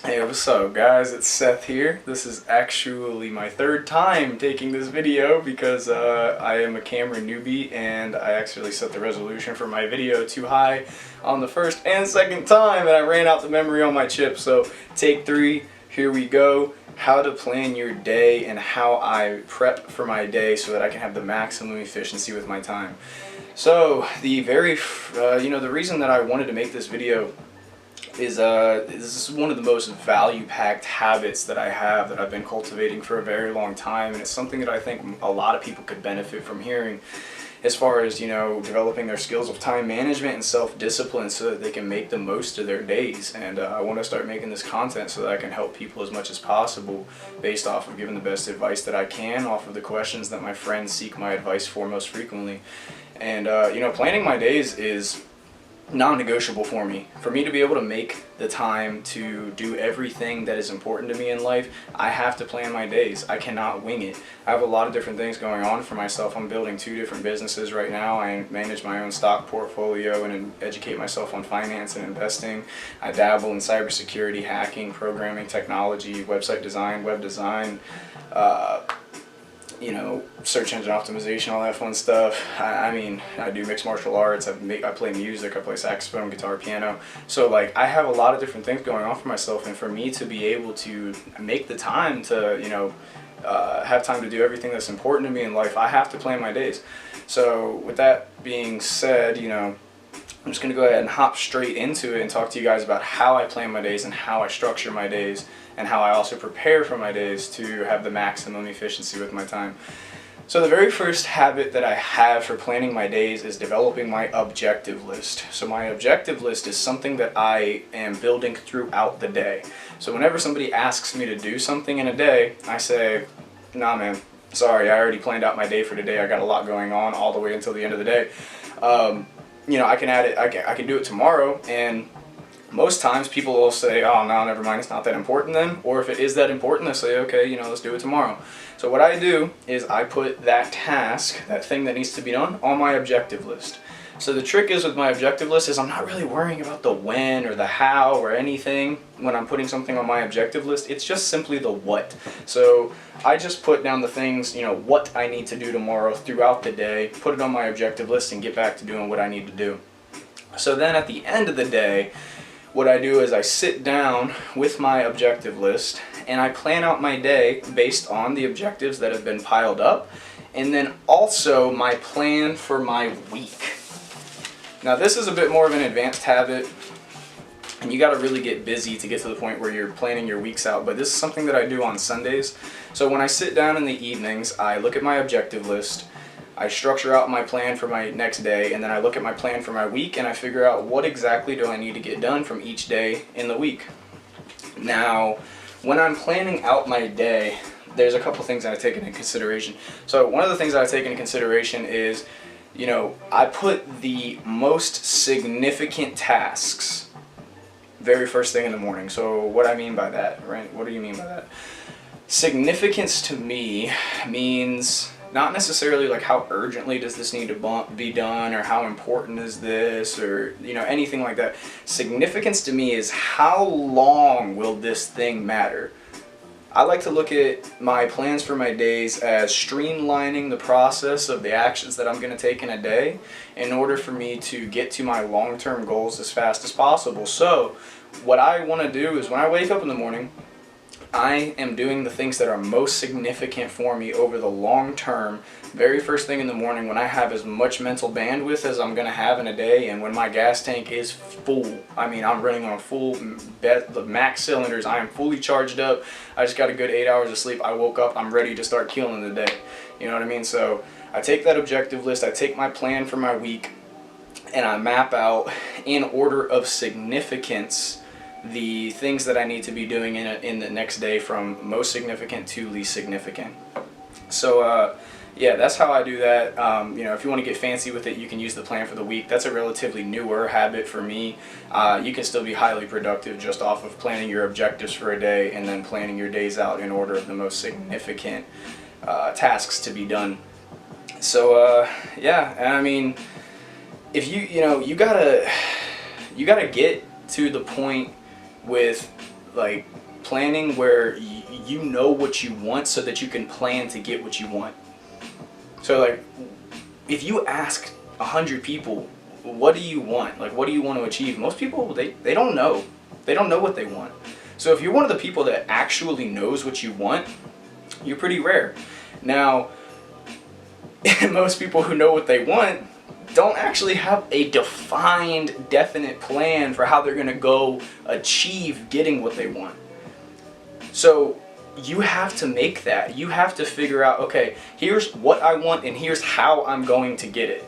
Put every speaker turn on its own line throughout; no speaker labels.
Hey, what's up guys? It's Seth here. This is actually my third time taking this video because I am a camera newbie and I actually set the resolution for my video too high on the first and second time and I ran out the memory on my chip. So take 3, here we go. How to plan your day and how I prep for my day so that I can have the maximum efficiency with my time. So the the reason that I wanted to make this video is this is one of the most value-packed habits that I have that I've been cultivating for a very long time, and it's something that I think a lot of people could benefit from hearing as far as, developing their skills of time management and self-discipline so that they can make the most of their days. And I want to start making this content so that I can help people as much as possible based off of giving the best advice that I can off of the questions that my friends seek my advice for most frequently. And planning my days is non-negotiable for me. For me to be able to make the time to do everything that is important to me in life, I have to plan my days. I cannot wing it. I have a lot of different things going on for myself. I'm building 2 different businesses right now. I manage my own stock portfolio and educate myself on finance and investing. I dabble in cybersecurity, hacking, programming, technology, website design, web design, search engine optimization, all that fun stuff. I do mixed martial arts, I play music, I play saxophone, guitar, piano. So I have a lot of different things going on for myself, and for me to be able to make the time to, have time to do everything that's important to me in life, I have to plan my days. So with that being said, I'm just going to go ahead and hop straight into it and talk to you guys about how I plan my days and how I structure my days and how I also prepare for my days to have the maximum efficiency with my time. So the very first habit that I have for planning my days is developing my objective list. So my objective list is something that I am building throughout the day. So whenever somebody asks me to do something in a day, I say, nah man, sorry, I already planned out my day for today. I got a lot going on all the way until the end of the day. I can add it, I can do it tomorrow, and most times people will say, oh no, never mind, it's not that important then. Or if it is that important, they say, okay, let's do it tomorrow. So what I do is I put that task, that thing that needs to be done, on my objective list. So the trick is with my objective list is I'm not really worrying about the when or the how or anything when I'm putting something on my objective list. It's just simply the what. So I just put down the things, what I need to do tomorrow throughout the day, put it on my objective list and get back to doing what I need to do. So then at the end of the day, what I do is I sit down with my objective list and I plan out my day based on the objectives that have been piled up, and then also my plan for my week. Now this is a bit more of an advanced habit and you got to really get busy to get to the point where you're planning your weeks out, but this is something that I do on Sundays. So when I sit down in the evenings, I look at my objective list, I structure out my plan for my next day, and then I look at my plan for my week and I figure out what exactly do I need to get done from each day in the week. Now, when I'm planning out my day, there's a couple things that I take into consideration. So one of the things that I take into consideration is, I put the most significant tasks very first thing in the morning. So what I mean by that, right? What do you mean by that? Significance to me means not necessarily how urgently does this need to be done or how important is this or anything like that. Significance to me is how long will this thing matter. I like to look at my plans for my days as streamlining the process of the actions that I'm going to take in a day in order for me to get to my long-term goals as fast as possible. So what I want to do is when I wake up in the morning, I am doing the things that are most significant for me over the long term, very first thing in the morning when I have as much mental bandwidth as I'm going to have in a day, and when my gas tank is full. I'm running on the max cylinders. I am fully charged up. I just got a good 8 hours of sleep. I woke up, I'm ready to start killing the day. You know what I mean? So I take that objective list, I take my plan for my week, and I map out in order of significance the things that I need to be doing in the next day from most significant to least significant. So yeah, that's how I do that. If you want to get fancy with it, you can use the plan for the week. That's a relatively newer habit for me. You can still be highly productive just off of planning your objectives for a day and then planning your days out in order of the most significant tasks to be done. So yeah, and if you gotta get to the point with like planning where you know what you want so that you can plan to get what you want. So like, if you ask 100 people, what do you want? Like, what do you want to achieve? Most people, they don't know. They don't know what they want. So if you're one of the people that actually knows what you want, you're pretty rare. Now, most people who know what they want don't actually have a defined, definite plan for how they're going to go achieve getting what they want. So you have to make that. You have to figure out, okay, here's what I want and here's how I'm going to get it.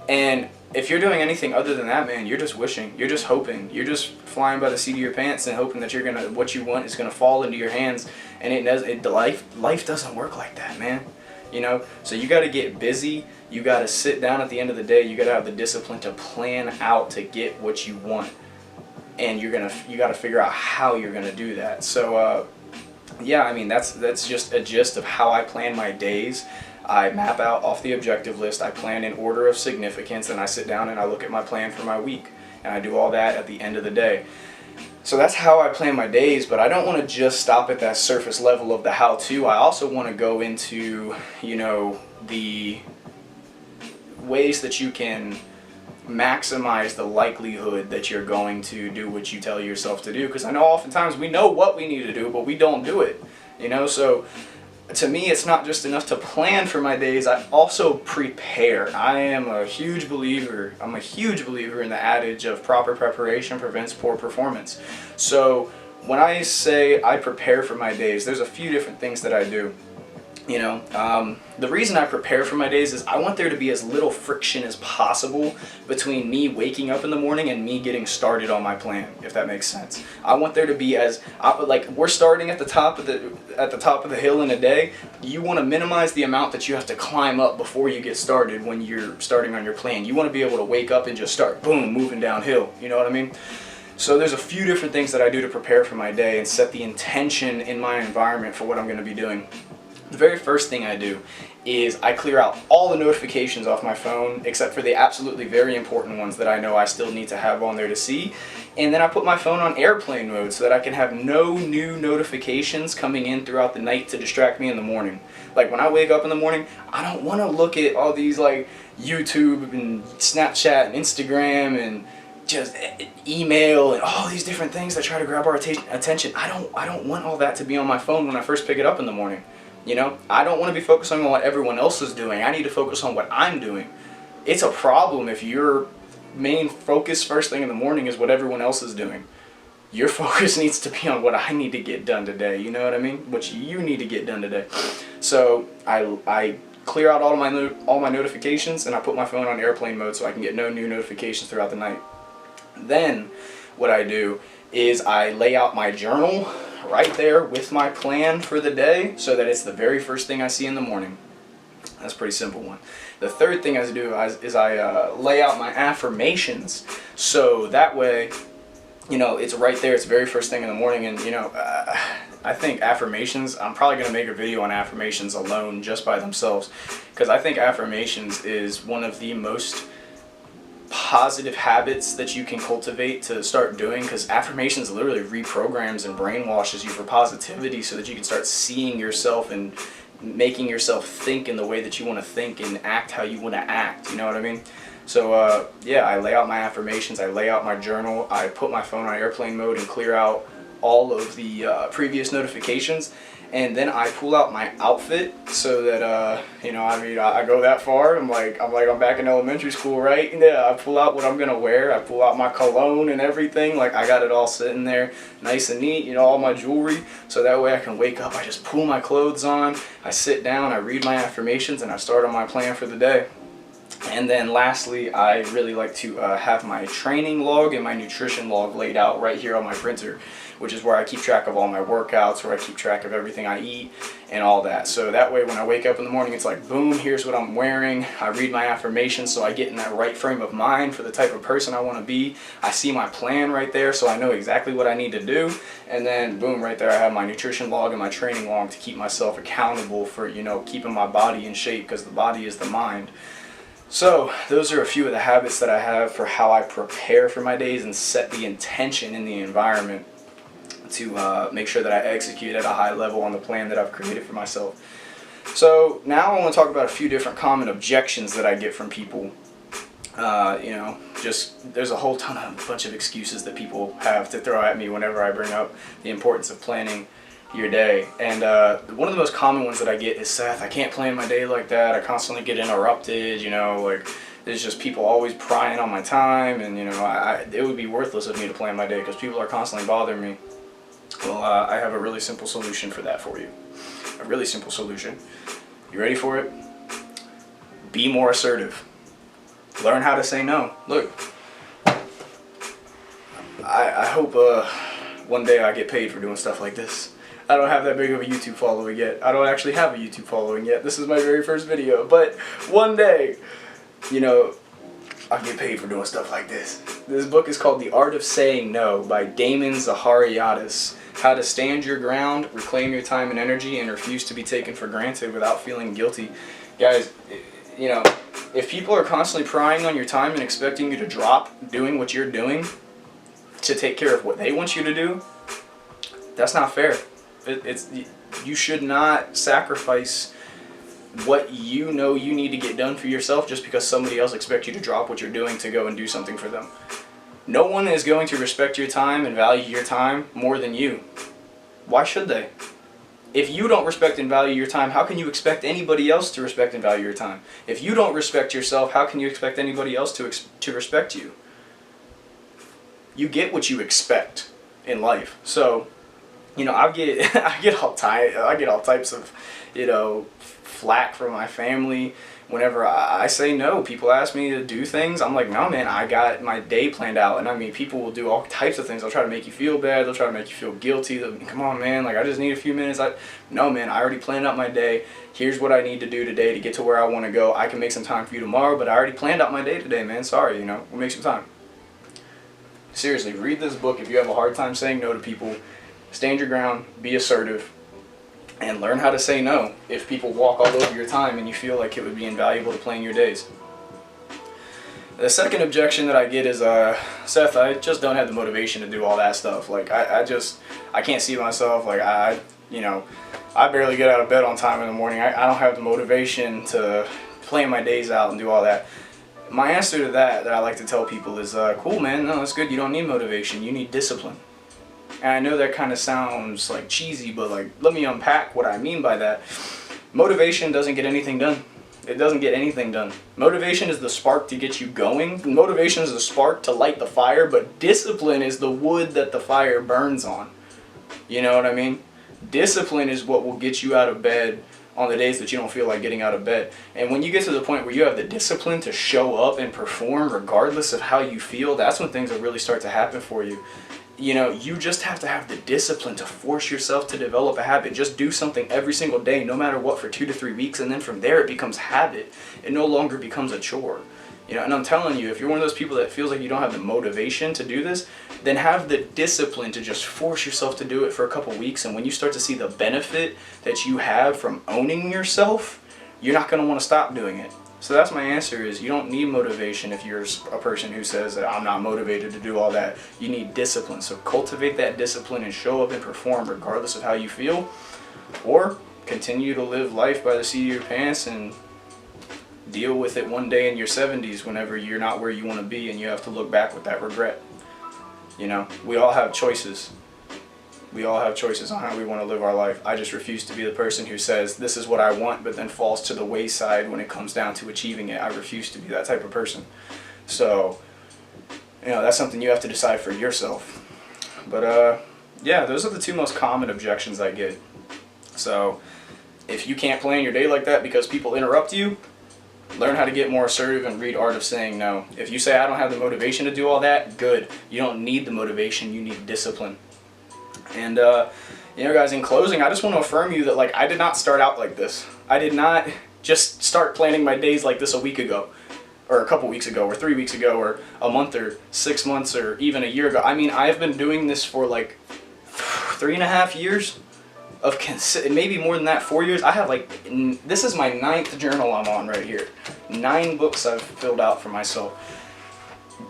And if you're doing anything other than that, man, you're just wishing, you're just hoping, you're just flying by the seat of your pants and hoping that what you want is gonna fall into your hands. And life doesn't work like that, man. You know, so you got to get busy. You got to sit down at the end of the day. You got to have the discipline to plan out to get what you want, and you got to figure out how you're gonna do that. So yeah, I mean, that's just a gist of how I plan my days. I map out off the objective list. I plan in order of significance, and I sit down and I look at my plan for my week, and I do all that at the end of the day. So that's how I plan my days, but I don't want to just stop at that surface level of the how-to. I also want to go into, you know, the ways that you can maximize the likelihood that you're going to do what you tell yourself to do, because I know oftentimes we know what we need to do, but we don't do it, you know. So to me, it's not just enough to plan for my days, I also prepare. I am a huge believer, I'm a huge believer in the adage of proper preparation prevents poor performance. So when I say I prepare for my days, there's a few different things that I do. You know, the reason I prepare for my days is I want there to be as little friction as possible between me waking up in the morning and me getting started on my plan, if that makes sense. I want there to be like we're starting at the top of the hill in a day. You want to minimize the amount that you have to climb up before you get started when you're starting on your plan. You want to be able to wake up and just start, boom, moving downhill. You know what I mean? So there's a few different things that I do to prepare for my day and set the intention in my environment for what I'm going to be doing. The very first thing I do is I clear out all the notifications off my phone except for the absolutely very important ones that I know I still need to have on there to see. And then I put my phone on airplane mode so that I can have no new notifications coming in throughout the night to distract me in the morning. Like when I wake up in the morning, I don't want to look at all these like YouTube and Snapchat and Instagram and just email and all these different things that try to grab our attention. I don't want all that to be on my phone when I first pick it up in the morning. You know, I don't want to be focusing on what everyone else is doing. I need to focus on what I'm doing. It's a problem if your main focus first thing in the morning is what everyone else is doing. Your focus needs to be on what I need to get done today. You know what I mean? What you need to get done today. So I clear out all my notifications and I put my phone on airplane mode so I can get no new notifications throughout the night. Then what I do is I lay out my journal right there with my plan for the day so that it's the very first thing I see in the morning. That's a pretty simple one. The third thing I do is I lay out my affirmations so that way, you know, it's right there. It's the very first thing in the morning. And you know, I think affirmations, I'm probably going to make a video on affirmations alone just by themselves, because I think affirmations is one of the most positive habits that you can cultivate to start doing, because affirmations literally reprograms and brainwashes you for positivity so that you can start seeing yourself and making yourself think in the way that you want to think and act how you want to act. You know what I mean? So yeah, I lay out my affirmations, I lay out my journal, I put my phone on airplane mode and clear out all of the previous notifications. And then I pull out my outfit so that, you know, I mean, I go that far. I'm back in elementary school, right? Yeah, I pull out what I'm going to wear. I pull out my cologne and everything. Like, I got it all sitting there nice and neat, you know, all my jewelry. So that way I can wake up, I just pull my clothes on, I sit down, I read my affirmations, and I start on my plan for the day. And then lastly, I really like to have my training log and my nutrition log laid out right here on my printer, which is where I keep track of all my workouts, where I keep track of everything I eat and all that. So that way when I wake up in the morning, it's like, boom, here's what I'm wearing. I read my affirmations so I get in that right frame of mind for the type of person I want to be. I see my plan right there so I know exactly what I need to do. And then boom, right there I have my nutrition log and my training log to keep myself accountable for, you know, keeping my body in shape, because the body is the mind. So those are a few of the habits that I have for how I prepare for my days and set the intention in the environment to make sure that I execute at a high level on the plan that I've created for myself. So now I want to talk about a few different common objections that I get from people. You know, just there's a whole bunch of excuses that people have to throw at me whenever I bring up the importance of planning your day. And one of the most common ones that I get is, Seth, I can't plan my day like that. I constantly get interrupted, you know, like there's just people always prying on my time, and you know, it would be worthless of me to plan my day because people are constantly bothering me. Well, I have a really simple solution for that for you. A really simple solution. You ready for it? Be more assertive. Learn how to say no. Look, I hope one day I get paid for doing stuff like this. I don't have that big of a YouTube following yet. I don't actually have a YouTube following yet. This is my very first video. But one day, you know, I'll get paid for doing stuff like this. This book is called The Art of Saying No by Damon Zahariadis. How to stand your ground, reclaim your time and energy, and refuse to be taken for granted without feeling guilty. Guys, you know, if people are constantly prying on your time and expecting you to drop doing what you're doing to take care of what they want you to do, that's not fair. You should not sacrifice what you know you need to get done for yourself just because somebody else expects you to drop what you're doing to go and do something for them. No one is going to respect your time and value your time more than you. Why should they? If you don't respect and value your time, how can you expect anybody else to respect and value your time? If you don't respect yourself, how can you expect anybody else to respect you? You get what you expect in life. So, you know, I get all types of, you know, flack from my family whenever I say no. People ask me to do things, I'm like, no man, I got my day planned out. And I mean, people will do all types of things. They'll try to make you feel bad, they'll try to make you feel guilty. Come on man, like I just need a few minutes. No man, I already planned out my day. Here's what I need to do today to get to where I want to go. I can make some time for you tomorrow, but I already planned out my day today, man. Sorry, you know, we'll make some time. Seriously, read this book if you have a hard time saying no to people. Stand your ground, be assertive, and learn how to say no if people walk all over your time and you feel like it would be invaluable to plan your days. The second objection that I get is, Seth, I just don't have the motivation to do all that stuff. Like, I can't see myself, like, you know, I barely get out of bed on time in the morning. I don't have the motivation to plan my days out and do all that. My answer to that I like to tell people is, cool man, no, that's good, you don't need motivation, you need discipline. And I know that kind of sounds like cheesy, but like, let me unpack what I mean by that. Motivation doesn't get anything done. It doesn't get anything done. Motivation is the spark to get you going. Motivation is the spark to light the fire, but discipline is the wood that the fire burns on. You know what I mean? Discipline is what will get you out of bed on the days that you don't feel like getting out of bed. And when you get to the point where you have the discipline to show up and perform regardless of how you feel, that's when things will really start to happen for you. You know, you just have to have the discipline to force yourself to develop a habit. Just do something every single day, no matter what, for 2 to 3 weeks, and then from there it becomes habit. It no longer becomes a chore. You know, and I'm telling you, if you're one of those people that feels like you don't have the motivation to do this, then have the discipline to just force yourself to do it for a couple weeks, and when you start to see the benefit that you have from owning yourself, you're not going to want to stop doing it. So that's my answer, is you don't need motivation if you're a person who says that I'm not motivated to do all that. You need discipline. So cultivate that discipline and show up and perform regardless of how you feel, or continue to live life by the seat of your pants and deal with it one day in your 70s whenever you're not where you want to be and you have to look back with that regret. You know, we all have choices. We all have choices on how we want to live our life. I just refuse to be the person who says this is what I want but then falls to the wayside when it comes down to achieving it. I refuse to be that type of person. So, you know, that's something you have to decide for yourself. But yeah, those are the 2 most common objections I get. So if you can't plan your day like that because people interrupt you, learn how to get more assertive and read Art of Saying No. If you say I don't have the motivation to do all that, good. You don't need the motivation, you need discipline. And you know guys, in closing, I just want to affirm you that, like, I did not start out like this. I did not just start planning my days like this a week ago, or a couple weeks ago, or 3 weeks ago, or a month, or 6 months, or even a year ago. I mean, I've been doing this for like 3.5 years of maybe more than that, 4 years. I have this is my 9th journal I'm on right here. 9 books I've filled out for myself.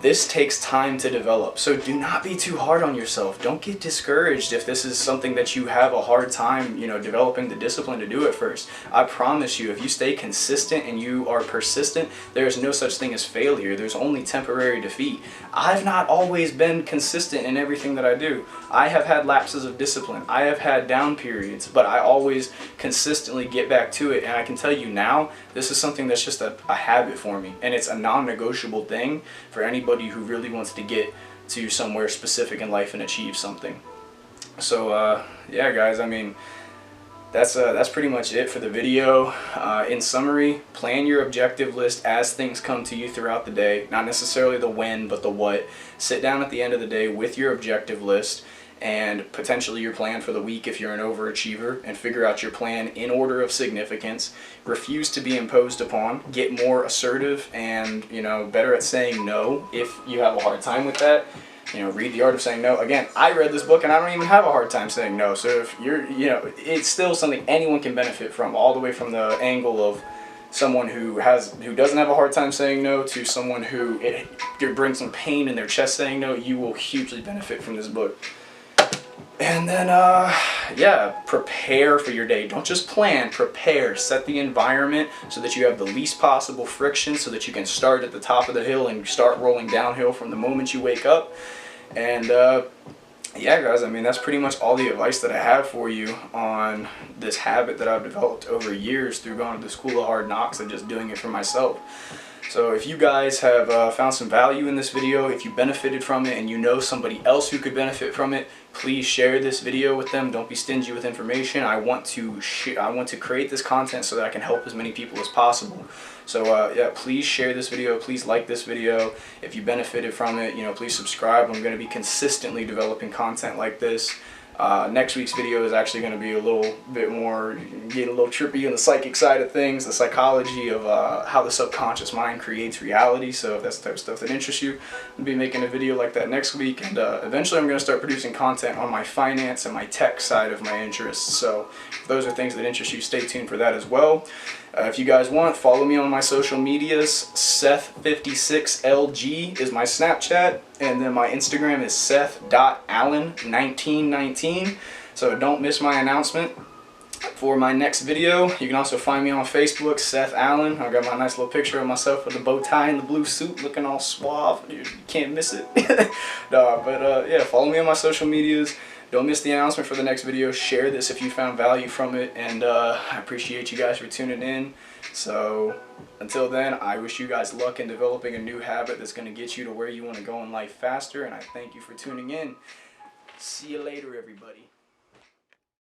this takes time to develop, so do not be too hard on yourself. Don't get discouraged if this is something that you have a hard time, developing the discipline to do at first. I promise you, if you stay consistent and you are persistent, there's no such thing as failure. There's only temporary defeat. I've not always been consistent in everything that I do. I have had lapses of discipline. I have had down periods, but I always consistently get back to it. And I can tell you now, this is something that's just a habit for me, and it's a non-negotiable thing for anybody who really wants to get to somewhere specific in life and achieve something. So yeah guys, I mean, that's pretty much it for the video. In summary, plan your objective list as things come to you throughout the day, not necessarily the when but the what. Sit down at the end of the day with your objective list and potentially your plan for the week if you're an overachiever, and figure out your plan in order of significance. Refuse to be imposed upon. Get more assertive and better at saying no if you have a hard time with that. Read The Art of Saying No. Again, I read this book and I don't even have a hard time saying no. So if you're, it's still something anyone can benefit from, all the way from the angle of someone who doesn't have a hard time saying no to someone who it brings some pain in their chest saying no. You will hugely benefit from this book. And then, yeah, prepare for your day. Don't just plan, prepare. Set the environment so that you have the least possible friction, so that you can start at the top of the hill and start rolling downhill from the moment you wake up. And, yeah, guys, I mean, that's pretty much all the advice that I have for you on this habit that I've developed over years through going to the School of Hard Knocks and just doing it for myself. So if you guys have found some value in this video, if you benefited from it and you know somebody else who could benefit from it, please share this video with them. Don't be stingy with information. I want to create this content so that I can help as many people as possible. So yeah, please share this video. Please like this video. If you benefited from it, please subscribe. I'm going to be consistently developing content like this. Next week's video is actually going to be a little bit more, getting a little trippy on the psychic side of things, the psychology of how the subconscious mind creates reality. So if that's the type of stuff that interests you, I'll be making a video like that next week. And eventually I'm going to start producing content on my finance and my tech side of my interests. So if those are things that interest you, stay tuned for that as well. If you guys want, follow me on my social medias. Seth56LG is my Snapchat, and then my Instagram is seth.allen1919. So don't miss my announcement for my next video. You can also find me on Facebook, Seth Allen. I got my nice little picture of myself with the bow tie and the blue suit, looking all suave. You can't miss it. No, but yeah, follow me on my social medias. Don't miss the announcement for the next video. Share this if you found value from it, and I appreciate you guys for tuning in. So until then, I wish you guys luck in developing a new habit that's going to get you to where you want to go in life faster, and I thank you for tuning in. See you later, everybody.